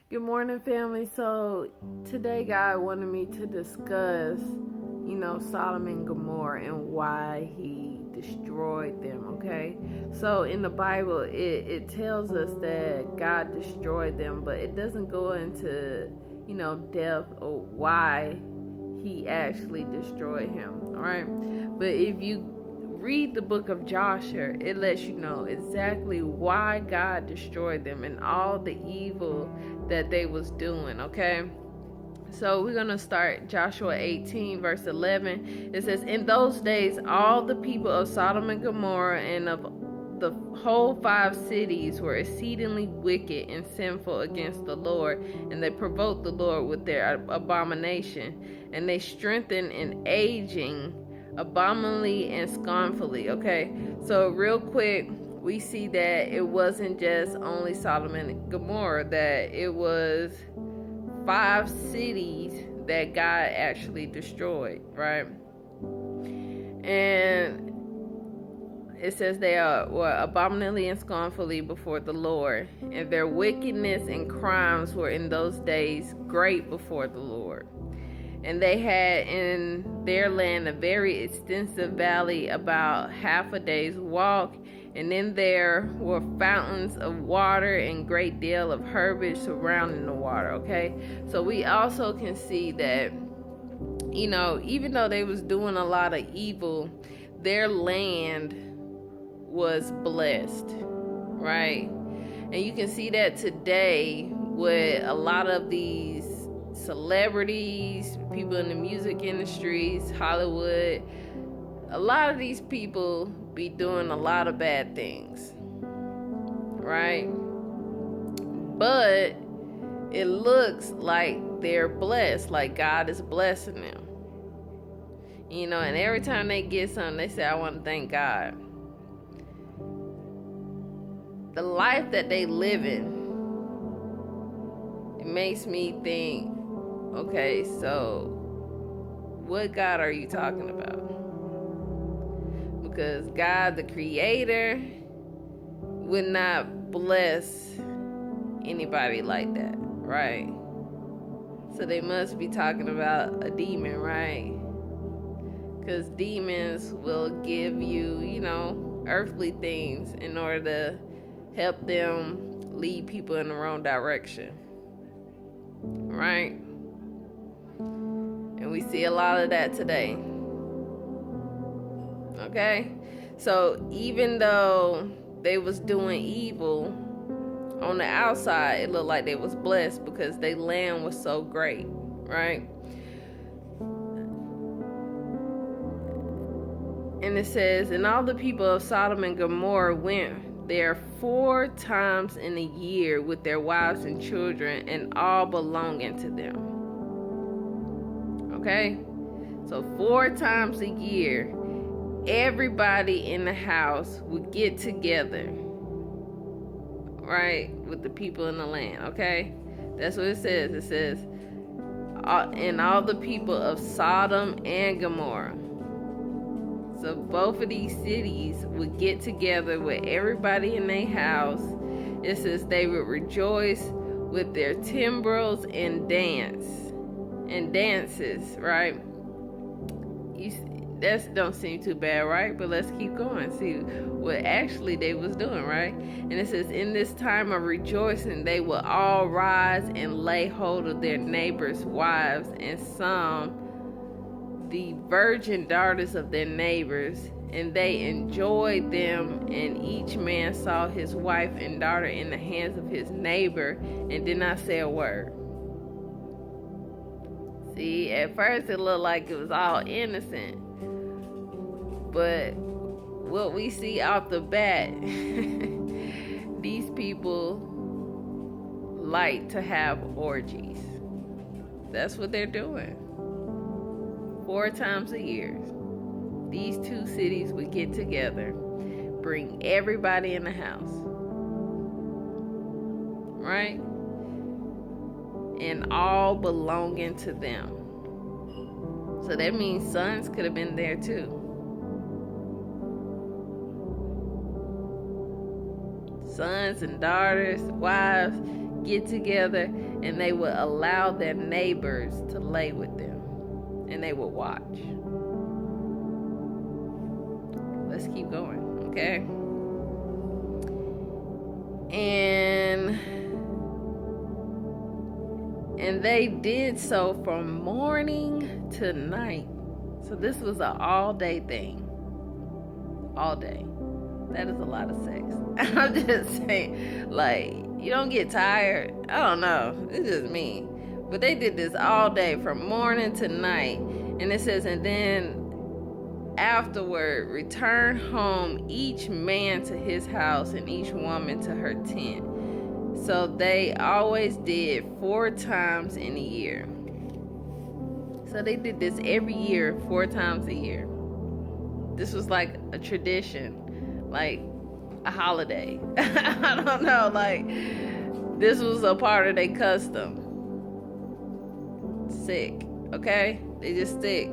Good morning, family. So today, God wanted me to discuss, Sodom and Gomorrah and why He destroyed them. Okay, so in the Bible, it tells us that God destroyed them, but it doesn't go into, depth or why He actually destroyed him. All right, but if you read the book of Joshua, it lets you know exactly why God destroyed them and all the evil that they was doing, okay? So we're going to start Joshua 18 verse 11. It says, "In those days all the people of Sodom and Gomorrah and of the whole 5 cities were exceedingly wicked and sinful against the Lord, and they provoked the Lord with their abomination, and they strengthened in aging abominably and scornfully." Okay, so real quick, we see that it wasn't just only Sodom and Gomorrah, that it was 5 cities that God actually destroyed, right? And it says they were abominably and scornfully before the Lord, and their wickedness and crimes were in those days great before the Lord. And they had in their land a very extensive valley, about half a day's walk, and in there were fountains of water and great deal of herbage surrounding the water. Okay, so we also can see that, even though they was doing a lot of evil, their land was blessed, right? And you can see that today with a lot of these celebrities, people in the music industries, Hollywood. A lot of these people be doing a lot of bad things, right? But it looks like they're blessed, like God is blessing them. And every time they get something, they say, "I want to thank God." The life that they live in, it makes me think, okay, so what God are you talking about? Because God, the creator, would not bless anybody like that, right? So they must be talking about a demon, right? Because demons will give you, earthly things in order to help them lead people in the wrong direction, right? And we see a lot of that today. Okay, so even though they was doing evil, on the outside it looked like they was blessed because their land was so great, right? And it says, "And all the people of Sodom and Gomorrah went there 4 times in a year with their wives and children, and all belonging to them." Okay, so 4 times a year, everybody in the house would get together, right, with the people in the land. Okay, that's what it says. It says, "And all the people of Sodom and Gomorrah." So both of these cities would get together with everybody in their house. It says they would rejoice with their timbrels and dances, right? That don't seem too bad, right? But let's keep going, see what actually they was doing, right? And it says, "In this time of rejoicing they will all rise and lay hold of their neighbors' wives, and some the virgin daughters of their neighbors, and they enjoyed them, and each man saw his wife and daughter in the hands of his neighbor, and did not say a word." See, at first it looked like it was all innocent, but what we see off the bat, these people like to have orgies. That's what they're doing. 4 times a year, these 2 cities would get together, bring everybody in the house, right? And all belonging to them. So that means sons could have been there too. Sons and daughters, wives, get together, and they would allow their neighbors to lay with them, and they would watch. Let's keep going, okay? And they did so from morning to night. So this was an all-day thing. All day. That is a lot of sex. I'm just saying, like, you don't get tired. I don't know. It's just me. But they did this all day from morning to night. And it says, and then afterward, return home, each man to his house and each woman to her tent. So they always did 4 times in a year. So they did this every year, 4 times a year. This was like a tradition, like a holiday. I don't know, like this was a part of their custom. Sick, okay? They just sick.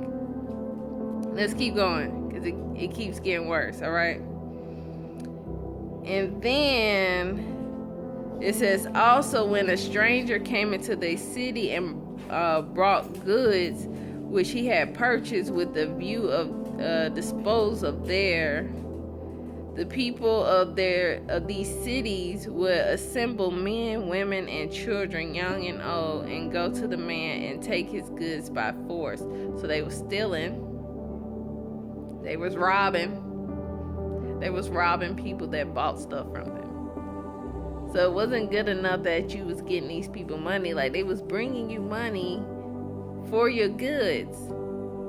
Let's keep going, because it keeps getting worse, all right? And then it says, also when a stranger came into the city and brought goods which he had purchased with the view of dispose of there, the people of these cities would assemble men, women, and children, young and old, and go to the man and take his goods by force. So they were stealing. They was robbing. They was robbing people that bought stuff from them. So it wasn't good enough that you was getting these people money. Like, they was bringing you money for your goods.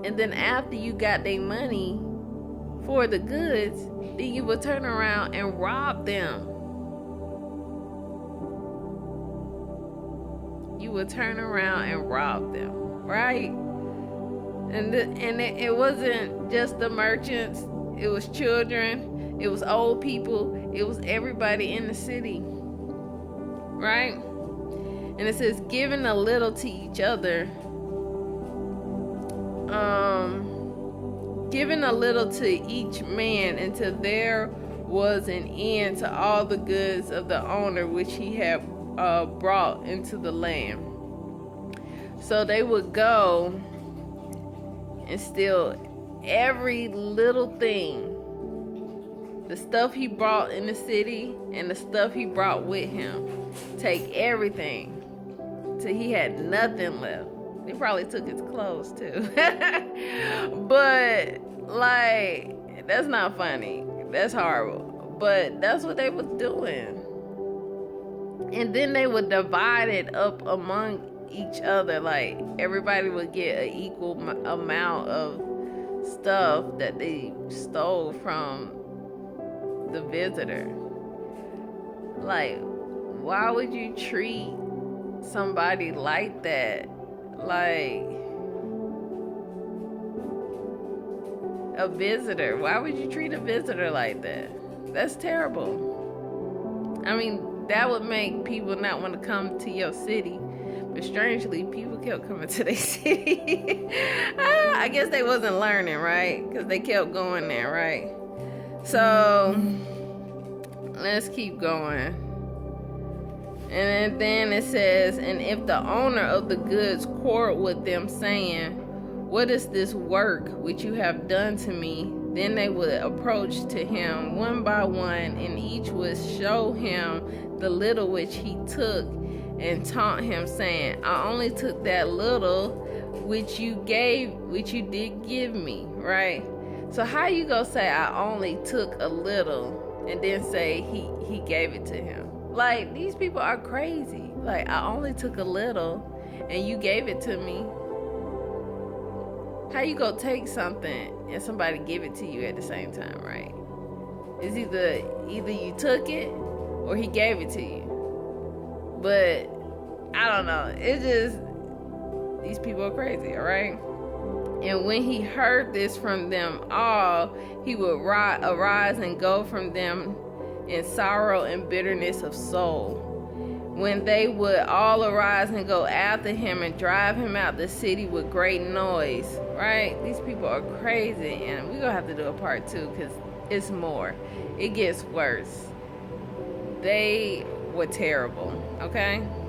And then after you got their money for the goods, then you would turn around and rob them. You would turn around and rob them, right? And it wasn't just the merchants. It was children. It was old people. It was everybody in the city, right? And it says, giving a little to each other. Giving a little to each man until there was an end to all the goods of the owner which he had brought into the land. So they would go and steal every little thing, the stuff he brought in the city and the stuff he brought with him. Take everything till he had nothing left. They probably took his clothes too. But, like, that's not funny. That's horrible. But that's what they was doing. And then they would divide it up among each other. Like, everybody would get an equal amount of stuff that they stole from the visitor. Like, why would you treat somebody like that? Like a visitor. Why would you treat a visitor like that? That's terrible. I mean, that would make people not want to come to your city. But strangely, people kept coming to their city. I guess they wasn't learning, right? Because they kept going there, right? So let's keep going. And then it says, and if the owner of the goods quarreled with them, saying, what is this work which you have done to me? Then they would approach to him one by one, and each would show him the little which he took, and taunt him, saying, I only took that little which you did give me, right? So how you gonna say I only took a little and then say he gave it to him? Like, these people are crazy. Like, I only took a little and you gave it to me. How you gonna take something and somebody give it to you at the same time, right? It's either you took it or he gave it to you. But I don't know. It's just, these people are crazy, all right? And when he heard this from them all, he would arise and go from them in sorrow and bitterness of soul. When they would all arise and go after him and drive him out the city with great noise, right? These people are crazy, and we're gonna have to do a part 2 because it's more. It gets worse. They were terrible. Okay?